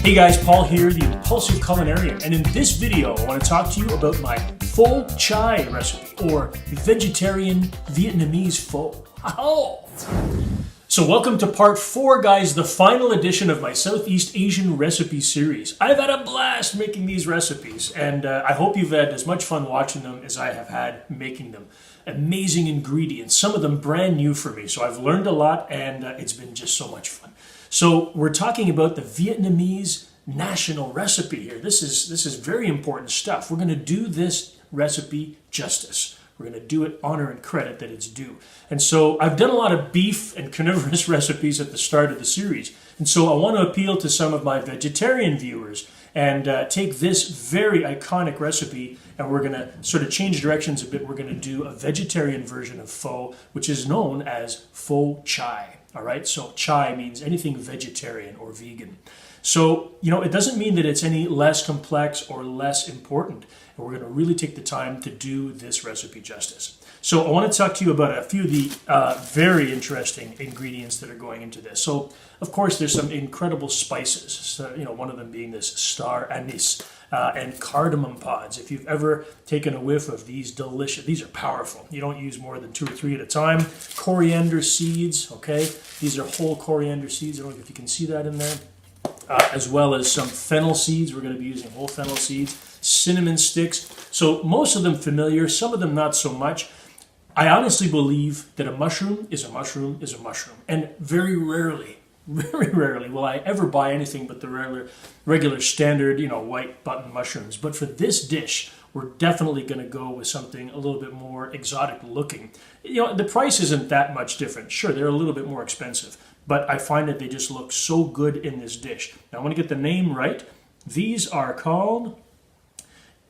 Hey guys, Paul here, the Impulsive Culinarian, and in this video I want to talk to you about my Pho Chay recipe, or vegetarian Vietnamese pho. Oh. So welcome to part 4, guys, the final edition of my Southeast Asian recipe series. I've had a blast making these recipes, and I hope you've had as much fun watching them as I have had making them. Amazing ingredients, some of them brand new for me, so I've learned a lot, and it's been just so much fun. So we're talking about the Vietnamese national recipe here. This is very important stuff. We're going to do this recipe justice. We're going to do it honor and credit that it's due. And so I've done a lot of beef and carnivorous recipes at the start of the series. And so I want to appeal to some of my vegetarian viewers and take this very iconic recipe, and we're going to sort of change directions a bit. We're going to do a vegetarian version of pho, which is known as Pho Chay. All right, so Chay means anything vegetarian or vegan. So, it doesn't mean that it's any less complex or less important. And we're going to really take the time to do this recipe justice. So I want to talk to you about a few of the very interesting ingredients that are going into this. So, of course, there's some incredible spices. So, one of them being this star anise and cardamom pods. If you've ever taken a whiff of these these are powerful. You don't use more than 2 or 3 at a time. Coriander seeds, okay? These are whole coriander seeds. I don't know if you can see that in there. As well as some fennel seeds. We're going to be using whole fennel seeds. Cinnamon sticks. So most of them familiar, some of them not so much. I honestly believe that a mushroom is a mushroom is a mushroom. And very rarely will I ever buy anything but the regular standard, white button mushrooms. But for this dish, we're definitely going to go with something a little bit more exotic looking. The price isn't that much different. Sure, they're a little bit more expensive, but I find that they just look so good in this dish. Now I want to get the name right. These are called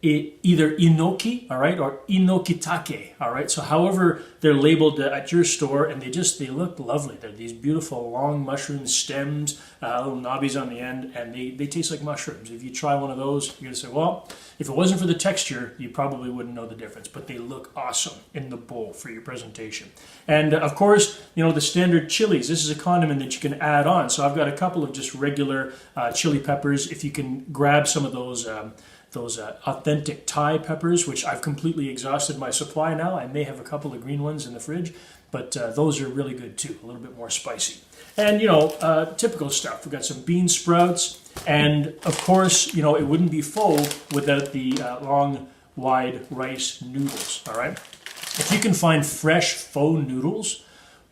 either enoki, all right, or inokitake, all right. So however they're labeled at your store, and they look lovely. They're these beautiful long mushroom stems, little knobbies on the end, and they taste like mushrooms. If you try one of those, you're gonna say, well, if it wasn't for the texture, you probably wouldn't know the difference. But they look awesome in the bowl for your presentation. And of course, the standard chilies. This is a condiment that you can add on. So I've got a couple of just regular chili peppers. If you can grab some of those authentic Thai peppers, which I've completely exhausted my supply now. I may have a couple of green ones in the fridge, but those are really good too, a little bit more spicy. And, typical stuff. We've got some bean sprouts, and of course, it wouldn't be pho without the long, wide rice noodles, all right? If you can find fresh pho noodles,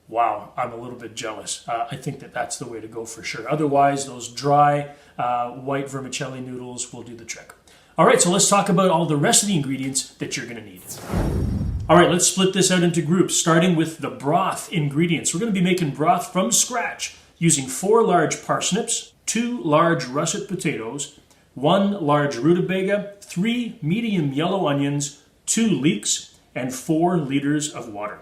wow, I'm a little bit jealous. I think that's the way to go for sure. Otherwise, those dry white vermicelli noodles will do the trick. All right, so let's talk about all the rest of the ingredients that you're going to need. All right, let's split this out into groups, starting with the broth ingredients. We're going to be making broth from scratch using 4 large parsnips, 2 large russet potatoes, 1 large rutabaga, 3 medium yellow onions, 2 leeks, and 4 liters of water.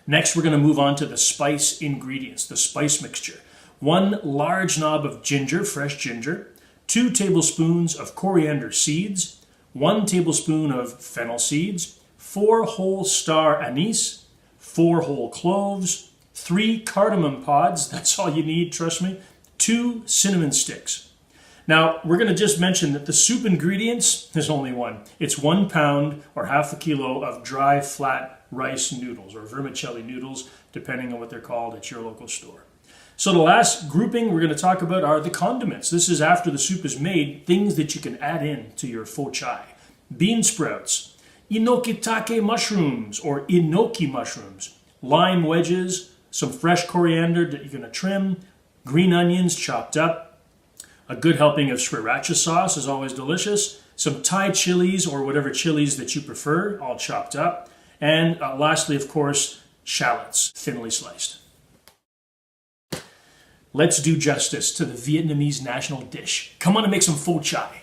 Next, we're going to move on to the spice ingredients, the spice mixture. 1 large knob of ginger, fresh ginger, 2 tablespoons of coriander seeds, 1 tablespoon of fennel seeds, 4 whole star anise, 4 whole cloves, 3 cardamom pods, that's all you need, trust me, 2 cinnamon sticks. Now, we're going to just mention that the soup ingredients, there's only one. It's 1 pound or half a kilo of dry, flat rice noodles, or vermicelli noodles, depending on what they're called at your local store. So the last grouping we're going to talk about are the condiments. This is after the soup is made, things that you can add in to your pho chay. Bean sprouts, inokitake mushrooms or enoki mushrooms, lime wedges, some fresh coriander that you're going to trim, green onions chopped up, a good helping of sriracha sauce is always delicious, some Thai chilies or whatever chilies that you prefer, all chopped up, and lastly, of course, shallots, thinly sliced. Let's do justice to the Vietnamese national dish. Come on and make some pho chay.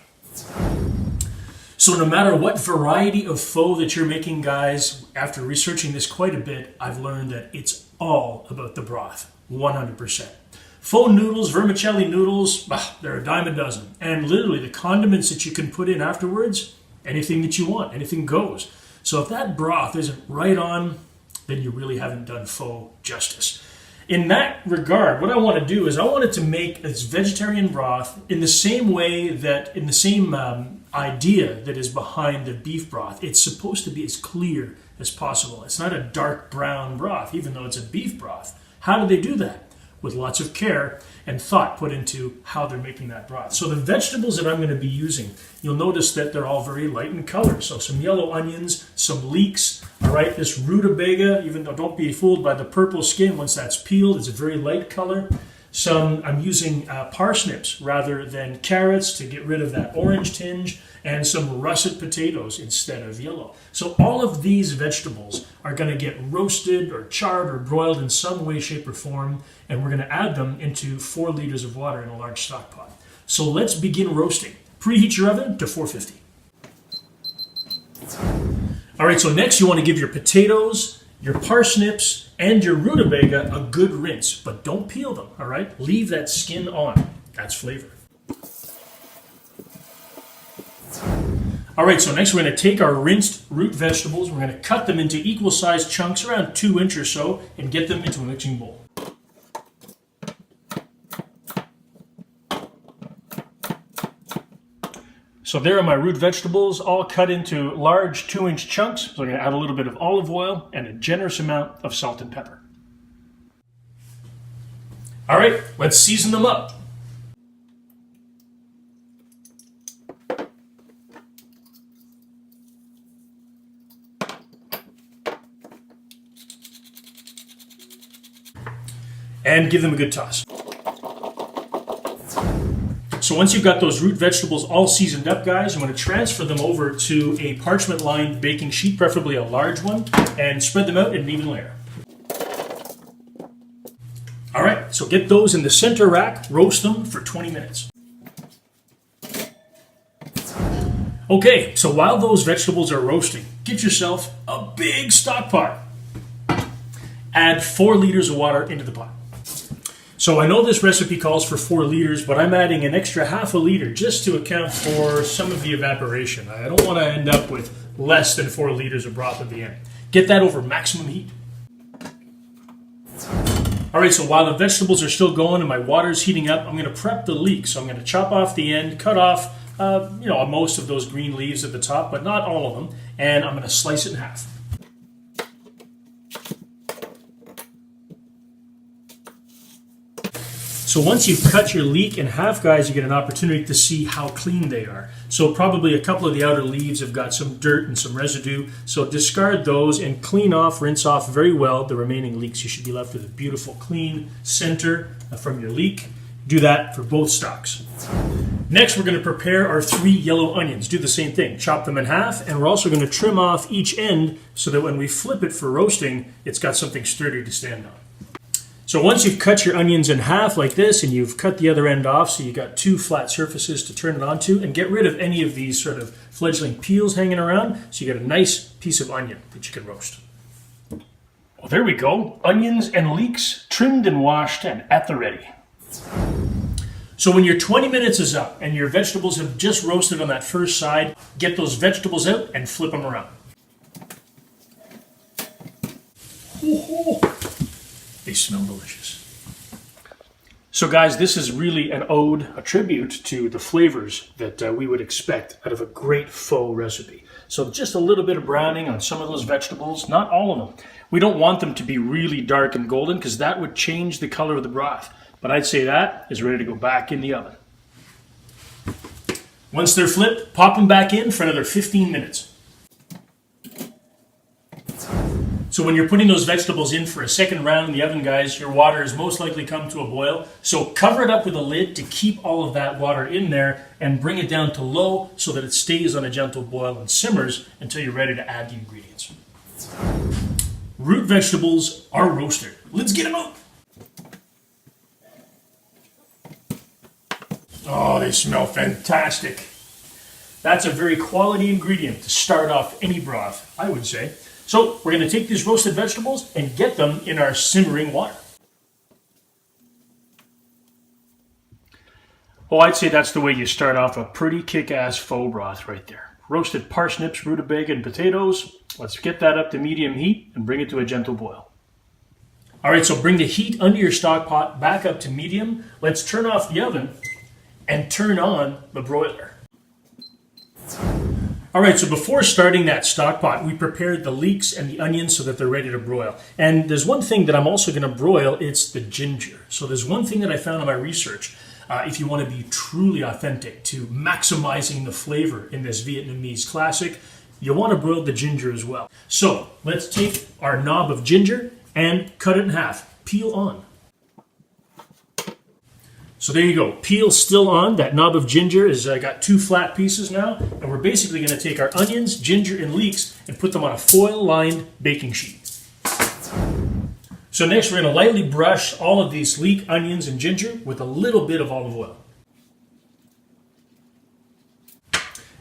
So no matter what variety of pho that you're making, guys, after researching this quite a bit, I've learned that it's all about the broth, 100%. Pho noodles, vermicelli noodles, they're a dime a dozen. And literally the condiments that you can put in afterwards, anything that you want, anything goes. So if that broth isn't right on, then you really haven't done pho justice. in that regard, what I want to do is I wanted to make this vegetarian broth in the same way that, in the same idea that is behind the beef broth. It's supposed to be as clear as possible. It's not a dark brown broth, even though it's a beef broth. How do they do that? With lots of care and thought put into how they're making that broth. So the vegetables that I'm going to be using, you'll notice that they're all very light in color. So some yellow onions, some leeks, all right, this rutabaga, even though don't be fooled by the purple skin once that's peeled, it's a very light color. I'm using parsnips rather than carrots to get rid of that orange tinge, and some russet potatoes instead of yellow. So all of these vegetables are going to get roasted or charred or broiled in some way, shape, or form, and we're going to add them into 4 liters of water in a large stock pot. So let's begin roasting. Preheat your oven to 450. All right, so next you want to give your potatoes, your parsnips, and your rutabaga a good rinse, but don't peel them, all right? Leave that skin on. That's flavor. All right, so next we're going to take our rinsed root vegetables. We're going to cut them into equal-sized chunks, around 2 inches or so, and get them into a mixing bowl. So there are my root vegetables, all cut into large 2-inch chunks. So I'm going to add a little bit of olive oil and a generous amount of salt and pepper. All right, let's season them up. And give them a good toss. So once you've got those root vegetables all seasoned up, guys, you want to transfer them over to a parchment-lined baking sheet, preferably a large one, and spread them out in an even layer. All right, so get those in the center rack, roast them for 20 minutes. Okay, so while those vegetables are roasting, get yourself a big stock pot. Add 4 liters of water into the pot. So I know this recipe calls for 4 liters, but I'm adding an extra half a liter just to account for some of the evaporation. I don't want to end up with less than 4 liters of broth at the end. Get that over maximum heat. All right, so while the vegetables are still going and my water's heating up, I'm going to prep the leek. So I'm going to chop off the end, cut off most of those green leaves at the top, but not all of them, and I'm going to slice it in half. So once you've cut your leek in half, guys, you get an opportunity to see how clean they are. So probably a couple of the outer leaves have got some dirt and some residue. So discard those and clean off, rinse off very well the remaining leeks. You should be left with a beautiful, clean center from your leek. Do that for both stocks. Next, we're going to prepare our 3 yellow onions. Do the same thing. Chop them in half, and we're also going to trim off each end so that when we flip it for roasting, it's got something sturdy to stand on. So once you've cut your onions in half like this and you've cut the other end off so you've got 2 flat surfaces to turn it onto, and get rid of any of these sort of fledgling peels hanging around so you get a nice piece of onion that you can roast. Well, there we go. Onions and leeks trimmed and washed and at the ready. So when your 20 minutes is up and your vegetables have just roasted on that first side, get those vegetables out and flip them around. Ooh. They smell delicious. So guys, this is really an ode, a tribute to the flavors that we would expect out of a great pho recipe. So just a little bit of browning on some of those vegetables, not all of them. We don't want them to be really dark and golden because that would change the color of the broth. But I'd say that is ready to go back in the oven. Once they're flipped, pop them back in for another 15 minutes. So when you're putting those vegetables in for a second round in the oven, guys, your water has most likely come to a boil. So cover it up with a lid to keep all of that water in there and bring it down to low so that it stays on a gentle boil and simmers until you're ready to add the ingredients. Root vegetables are roasted. Let's get them out. Oh, they smell fantastic. That's a very quality ingredient to start off any broth, I would say. So we're going to take these roasted vegetables and get them in our simmering water. Oh, I'd say that's the way you start off a pretty kick-ass pho broth right there. Roasted parsnips, rutabaga, and potatoes. Let's get that up to medium heat and bring it to a gentle boil. All right, so bring the heat under your stock pot back up to medium. Let's turn off the oven and turn on the broiler. All right, so before starting that stock pot, we prepared the leeks and the onions so that they're ready to broil. And there's one thing that I'm also going to broil, it's the ginger. So there's one thing that I found in my research. If you want to be truly authentic to maximizing the flavor in this Vietnamese classic, you want to broil the ginger as well. So let's take our knob of ginger and cut it in half. Peel on. So there you go. Peel still on. That knob of ginger is got 2 flat pieces now. And we're basically going to take our onions, ginger, and leeks and put them on a foil-lined baking sheet. So next we're going to lightly brush all of these leek, onions, and ginger with a little bit of olive oil.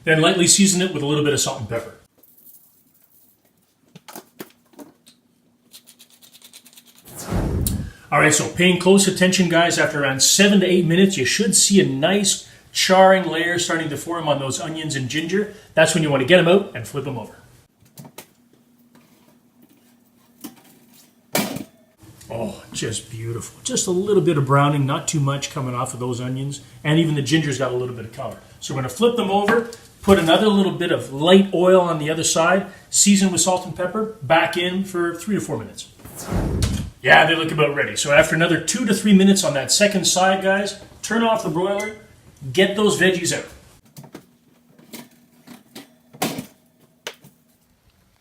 Then lightly season it with a little bit of salt and pepper. All right, so paying close attention, guys, after around 7 to 8 minutes, you should see a nice charring layer starting to form on those onions and ginger. That's when you want to get them out and flip them over. Oh, just beautiful. Just a little bit of browning, not too much coming off of those onions. And even the ginger's got a little bit of color. So we're going to flip them over, put another little bit of light oil on the other side, season with salt and pepper, back in for 3 to 4 minutes. Yeah, they look about ready. So after another 2 to 3 minutes on that second side, guys, turn off the broiler, get those veggies out.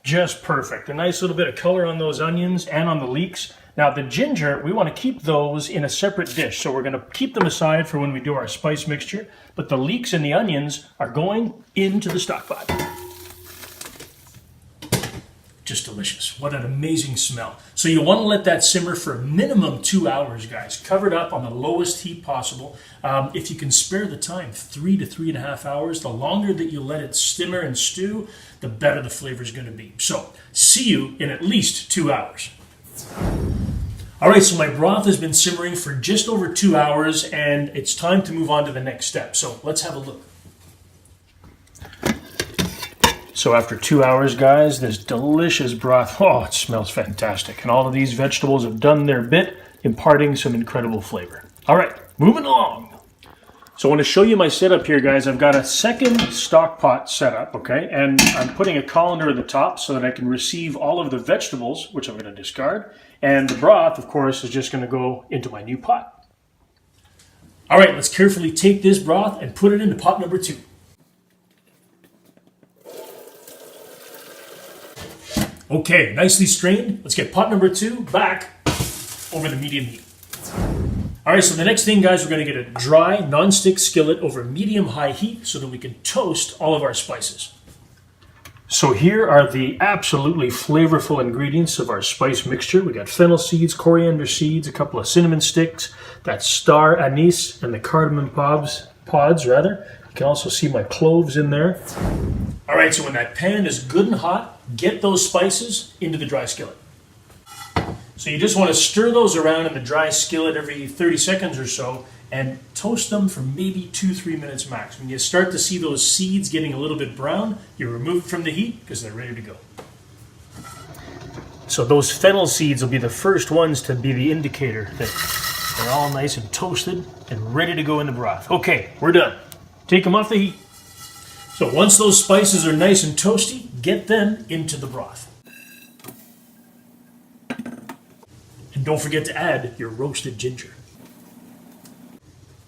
Just perfect. A nice little bit of color on those onions and on the leeks. Now the ginger, we want to keep those in a separate dish. So we're going to keep them aside for when we do our spice mixture. But the leeks and the onions are going into the stock pot. Just delicious. What an amazing smell. So you want to let that simmer for a minimum 2 hours, guys. Covered up on the lowest heat possible. If you can spare the time, 3 to 3.5 hours. The longer that you let it simmer and stew, the better the flavor is going to be. So see you in at least 2 hours. All right, so my broth has been simmering for just over 2 hours, and it's time to move on to the next step. So let's have a look. So after 2 hours, guys, this delicious broth, oh, it smells fantastic. And all of these vegetables have done their bit, imparting some incredible flavor. All right, moving along. So I want to show you my setup here, guys. I've got a second stock pot set up, okay? And I'm putting a colander at the top so that I can receive all of the vegetables, which I'm going to discard. And the broth, of course, is just going to go into my new pot. All right, let's carefully take this broth and put it into pot number 2. Okay, nicely strained. Let's get pot number 2 back over the medium heat. All right, so the next thing, guys, we're going to get a dry, non-stick skillet over medium-high heat so that we can toast all of our spices. So here are the absolutely flavorful ingredients of our spice mixture. We got fennel seeds, coriander seeds, a couple of cinnamon sticks, that star anise, and the cardamom pods. You can also see my cloves in there. All right, so when that pan is good and hot, get those spices into the dry skillet. So you just want to stir those around in the dry skillet every 30 seconds or so and toast them for maybe 2-3 minutes max. When you start to see those seeds getting a little bit brown, you remove it from the heat because they're ready to go. So those fennel seeds will be the first ones to be the indicator that they're all nice and toasted and ready to go in the broth. Okay, we're done. Take them off the heat. So once those spices are nice and toasty, get them into the broth. And don't forget to add your roasted ginger.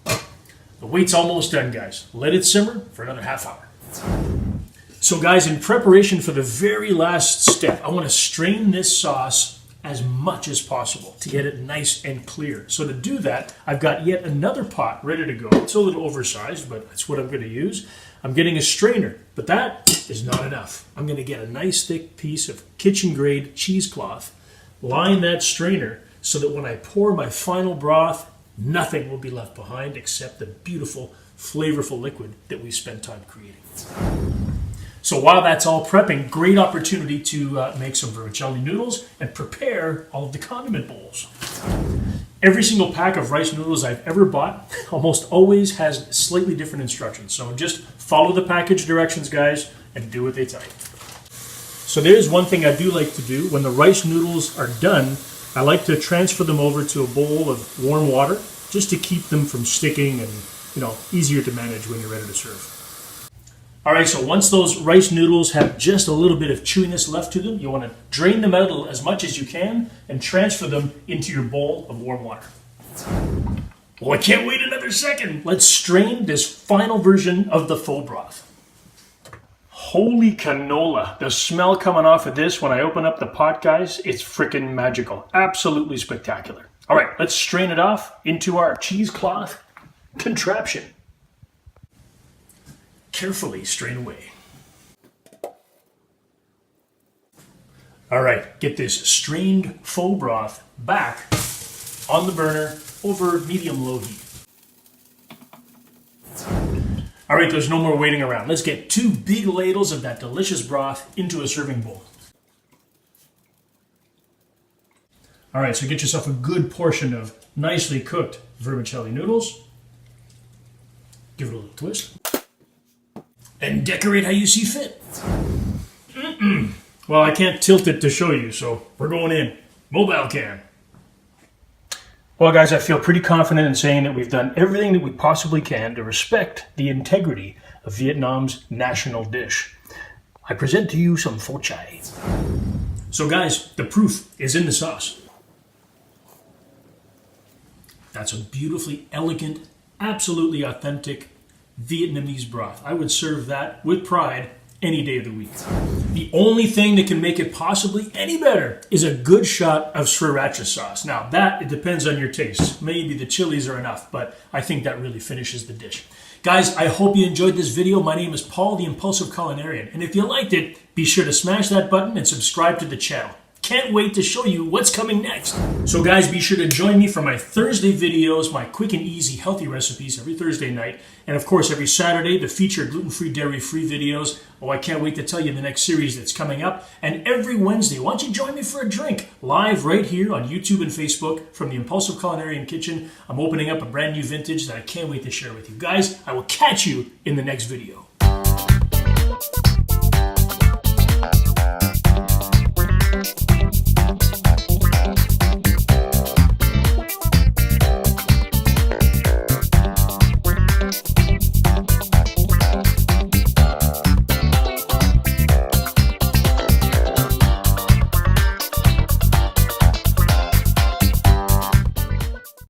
The wait's almost done, guys. Let it simmer for another half hour. So guys, in preparation for the very last step, I want to strain this sauce as much as possible to get it nice and clear. So to do that, I've got yet another pot ready to go. It's a little oversized, but that's what I'm going to use. I'm getting a strainer, but that is not enough. I'm going to get a nice thick piece of kitchen-grade cheesecloth, line that strainer so that when I pour my final broth, nothing will be left behind except the beautiful, flavorful liquid that we spent time creating. So while that's all prepping, great opportunity to make some vermicelli noodles and prepare all of the condiment bowls. Every single pack of rice noodles I've ever bought almost always has slightly different instructions. So just follow the package directions, guys, and do what they tell you. So there's one thing I do like to do. When the rice noodles are done, I like to transfer them over to a bowl of warm water just to keep them from sticking and, easier to manage when you're ready to serve. All right, so once those rice noodles have just a little bit of chewiness left to them, you want to drain them out as much as you can and transfer them into your bowl of warm water. Well, I can't wait another second. Let's strain this final version of the pho broth. Holy canola. The smell coming off of this when I open up the pot, guys, it's freaking magical. Absolutely spectacular. All right, let's strain it off into our cheesecloth contraption. Carefully strain away. All right, get this strained pho broth back on the burner over medium-low heat. All right, there's no more waiting around. Let's get 2 big ladles of that delicious broth into a serving bowl. All right, so get yourself a good portion of nicely cooked vermicelli noodles. Give it a little twist. And decorate how you see fit. Well, I can't tilt it to show you, so we're going in. Mobile cam. Well, guys, I feel pretty confident in saying that we've done everything that we possibly can to respect the integrity of Vietnam's national dish. I present to you some Pho Chay. So, guys, the proof is in the sauce. That's a beautifully elegant, absolutely authentic Vietnamese broth. I would serve that with pride any day of the week. The only thing that can make it possibly any better is a good shot of sriracha sauce. Now that, it depends on your taste. Maybe the chilies are enough, but I think that really finishes the dish. Guys, I hope you enjoyed this video. My name is Paul, the Impulsive Culinarian. And if you liked it, be sure to smash that button and subscribe to the channel. Can't wait to show you what's coming next. So guys, be sure to join me for my Thursday videos, my quick and easy healthy recipes every Thursday night. And of course, every Saturday, the featured gluten-free, dairy-free videos. Oh, I can't wait to tell you the next series that's coming up. And every Wednesday, why don't you join me for a drink live right here on YouTube and Facebook from the Impulsive Culinarian Kitchen. I'm opening up a brand new vintage that I can't wait to share with you. Guys, I will catch you in the next video.